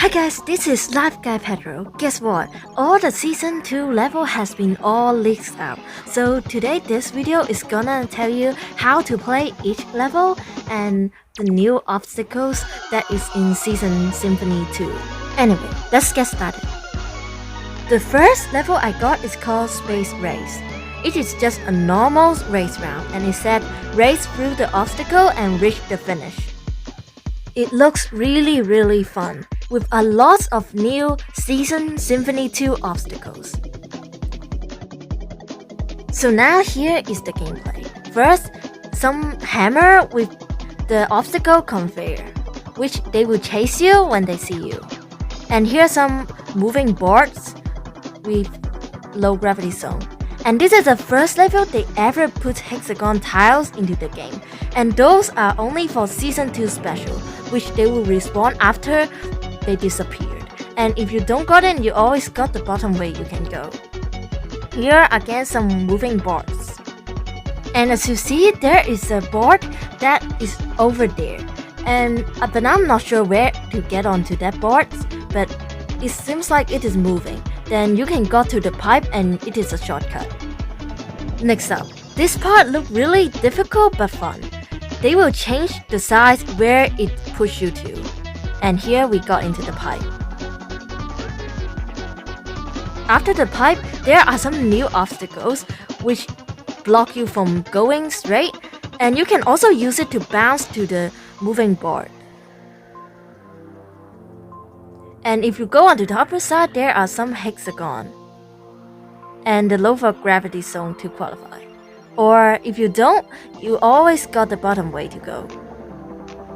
Hi guys, this is Live Guy Pedro. Guess what? All the season 2 level has been all leaked out. So today this video is gonna tell you how to play each level and the new obstacles that is in season Symphony 2. Anyway, let's get started. The first level I got is called Space Race. It is just a normal race round and it said race through the obstacle and reach the finish. It looks really fun, with a lot of new Season Symphony 2 obstacles. So now here is the gameplay. First, some hammer with the obstacle conveyor, which they will chase you when they see you. And here are some moving boards with low gravity zone. And this is the first level they ever put hexagon tiles into the game. And those are only for Season 2 special, which they will respawn after they disappeared. And if you don't got it, you always got the bottom way you can go. Here again some moving boards. And as you see, there is a board that is over there. But I'm not sure where to get onto that board, but it seems like it is moving. Then you can go to the pipe and it is a shortcut. Next up, this part looked really difficult but fun. They will change the size where it push you to. And here we got into the pipe. After the pipe, there are some new obstacles which block you from going straight, and you can also use it to bounce to the moving board. And if you go onto the upper side, there are some hexagon and the lower gravity zone to qualify. Or if you don't, you always got the bottom way to go,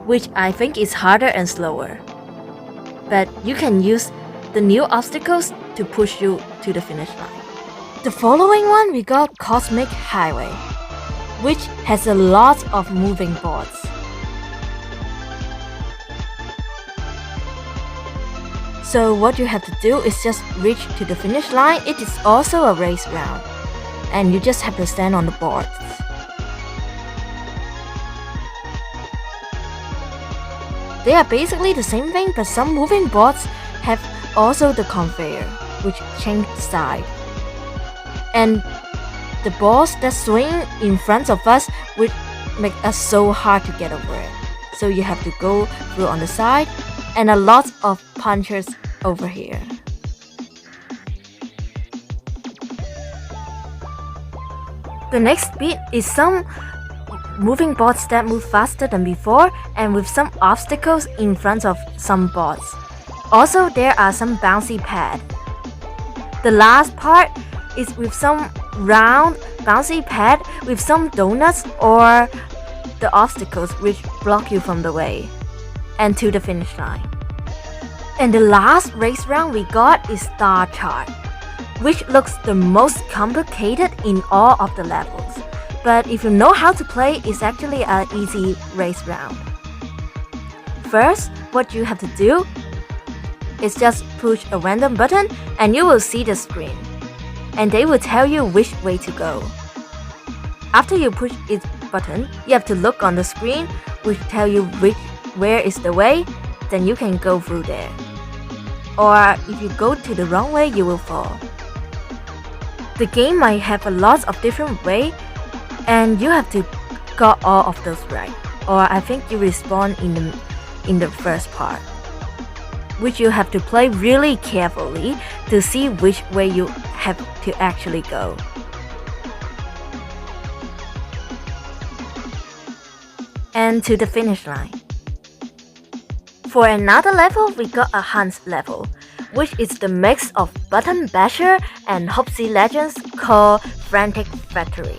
which I think is harder and slower. But you can use the new obstacles to push you to the finish line. The following one we got Cosmic Highway, which has a lot of moving boards. So what you have to do is just reach to the finish line. It is also a race round, and you just have to stand on the boards. They are basically the same thing, but some moving boards have also the conveyor, which change side. And the balls that swing in front of us would make us so hard to get over it. So you have to go through on the side, and a lot of punches over here. The next bit is some moving boards that move faster than before and with some obstacles in front of some boards. Also, there are some bouncy pads. The last part is with some round bouncy pad with some donuts or the obstacles which block you from the way and to the finish line. And the last race round we got is Starchart, which looks the most complicated in all of the levels. But if you know how to play, it's actually an easy race round. First, what you have to do is just push a random button and you will see the screen. And they will tell you which way to go. After you push each button, you have to look on the screen which tell you where is the way, then you can go through there. Or if you go to the wrong way, you will fall. The game might have a lot of different ways, and you have to got all of those right. Or I think you respawn in the first part, which you have to play really carefully to see which way you have to actually go. And to the finish line. For another level, we got a hunt level, which is the mix of Button Basher and Hopsy Legends called Frantic Factory,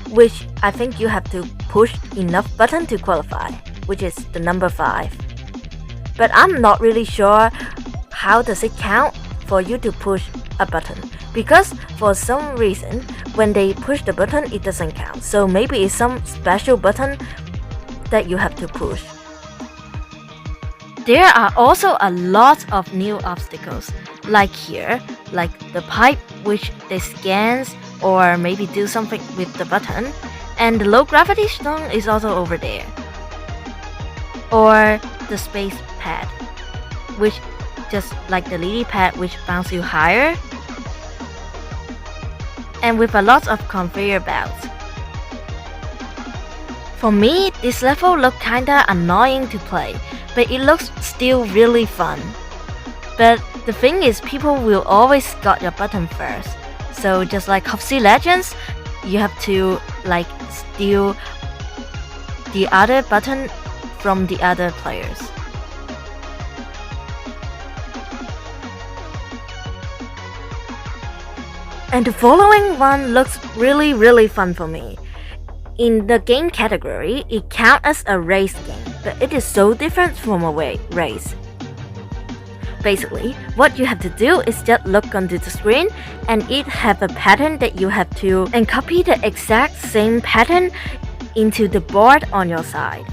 which I think you have to push enough button to qualify, which is the number 5. But I'm not really sure how does it count for you to push a button, because for some reason when they push the button it doesn't count. So maybe it's some special button that you have to push. There are also a lot of new obstacles, like here, like the pipe which they scans or maybe do something with the button, and the low gravity stone is also over there. Or the space pad. which just like the lily pad, which bounce you higher, and with a lot of conveyor belts. For me, this level looked kinda annoying to play, but it looks still really fun. But the thing is, people will always got your button first. So just like Hopsy Legends, you have to like steal the other button from the other players. And the following one looks really fun for me. In the game category, it counts as a race game, but it is so different from a race. Basically, what you have to do is just look onto the screen and it have a pattern that you have to and copy the exact same pattern into the board on your side.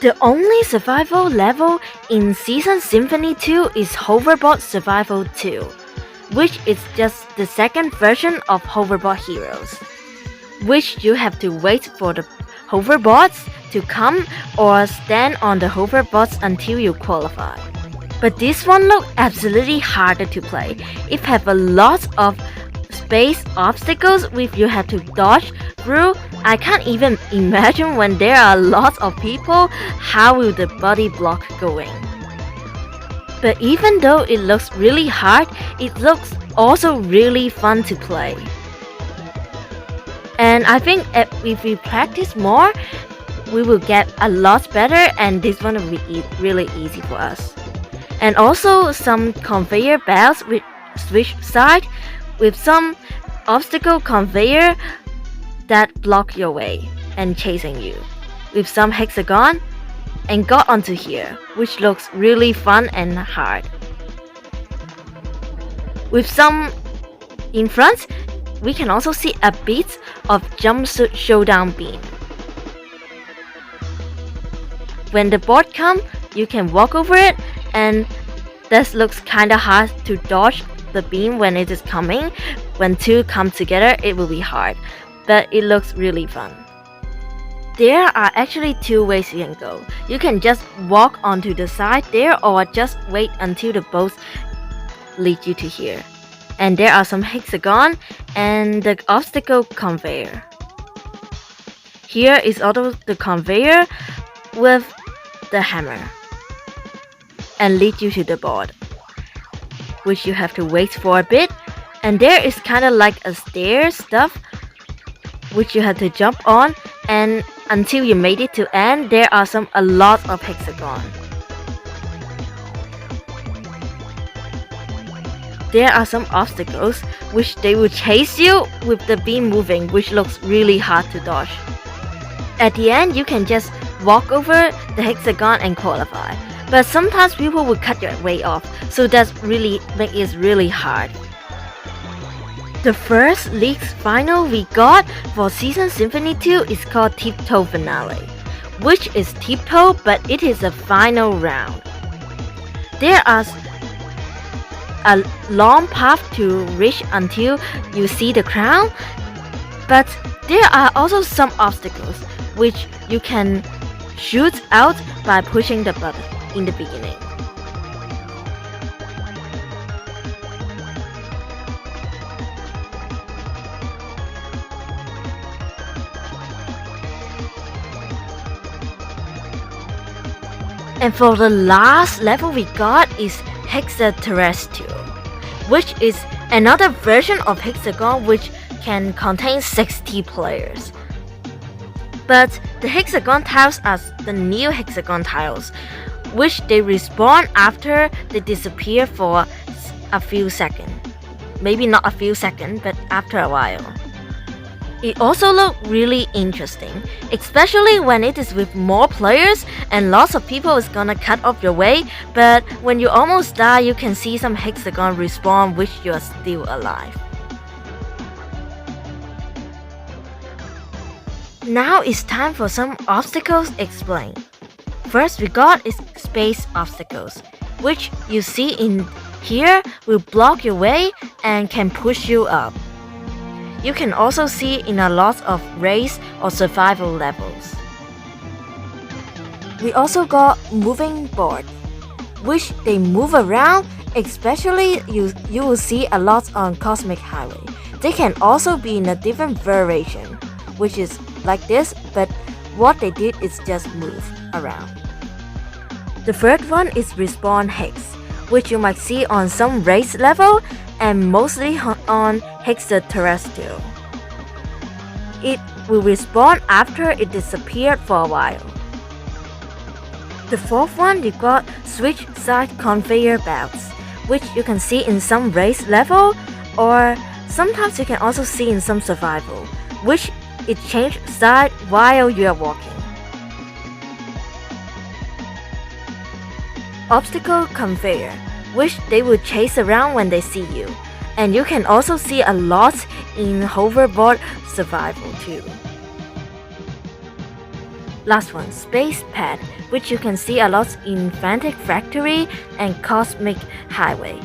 The only survival level in Season Symphony 2 is Hoverboard Survival 2, which is just the second version of Hoverboard Heroes, which you have to wait for the hoverboards to come or stand on the hoverboards until you qualify. But this one looks absolutely harder to play. It have a lot of space obstacles which you have to dodge through. I can't even imagine when there are lots of people, how will the body block going? But even though it looks really hard, it looks also really fun to play. And I think if we practice more, we will get a lot better and this one will be really easy for us. And also some conveyor belts with switch side with some obstacle conveyor that block your way and chasing you, with some hexagon and got onto here, which looks really fun and hard. With some In front, we can also see a bit of jumpsuit showdown beam. When the board comes, you can walk over it, and this looks kinda hard to dodge the beam when it is coming. When two come together, it will be hard, but it looks really fun. There are actually two ways you can go. You can just walk onto the side there, or just wait until the boats lead you to here. And there are some hexagon and the obstacle conveyor. Here is also the conveyor with the hammer and lead you to the board, which you have to wait for a bit. And there is kinda like a stair stuff which you have to jump on, and until you made it to end, there are a lot of hexagon. There are some obstacles which they will chase you with the beam moving, which looks really hard to dodge. At the end, you can just walk over the hexagon and qualify, but sometimes people will cut your way off, so that's really make it really hard. The first league's final we got for Season Symphony 2 is called Tiptoe Finale, which is tiptoe, but it is a final round. There are a long path to reach until you see the crown, but there are also some obstacles which you can shoot out by pushing the button in the beginning. And for the last level we got is Hex-A-Terrestrial, which is another version of Hexagon which can contain 60 players. But the Hexagon tiles are the new Hexagon tiles, which they respawn after they disappear for a few seconds. Maybe not a few seconds, but after a while. It also looks really interesting, especially when it is with more players and lots of people is gonna cut off your way, but when you almost die, you can see some hexagon respawn which you are still alive. Now it's time for some obstacles explained. First we got is space obstacles, which you see in here will block your way and can push you up. You can also see in a lot of race or survival levels. We also got moving boards, which they move around, especially you will see a lot on Cosmic Highway. They can also be in a different variation, which is like this, but what they did is just move around. The third one is Respawn Hex, which you might see on some race level and mostly on Hex-A-Terrestrial. It will respawn after it disappeared for a while. The fourth one, you got switch side conveyor belts, which you can see in some race level, or sometimes you can also see in some survival, which it changes side while you are walking. Obstacle conveyor, which they will chase around when they see you, and you can also see a lot in Hoverboard Survival too. Last one, space pad, which you can see a lot in Frantic Factory and Cosmic Highway.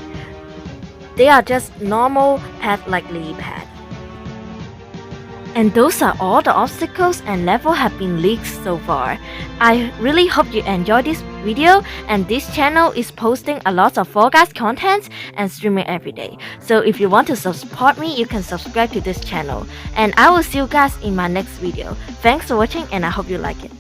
They are just normal pad like lily pad. And those are all the obstacles and level have been leaked so far. I really hope you enjoyed this video, and this channel is posting a lot of Fall Guys content and streaming every day. So if you want to support me, you can subscribe to this channel. And I will see you guys in my next video. Thanks for watching and I hope you like it.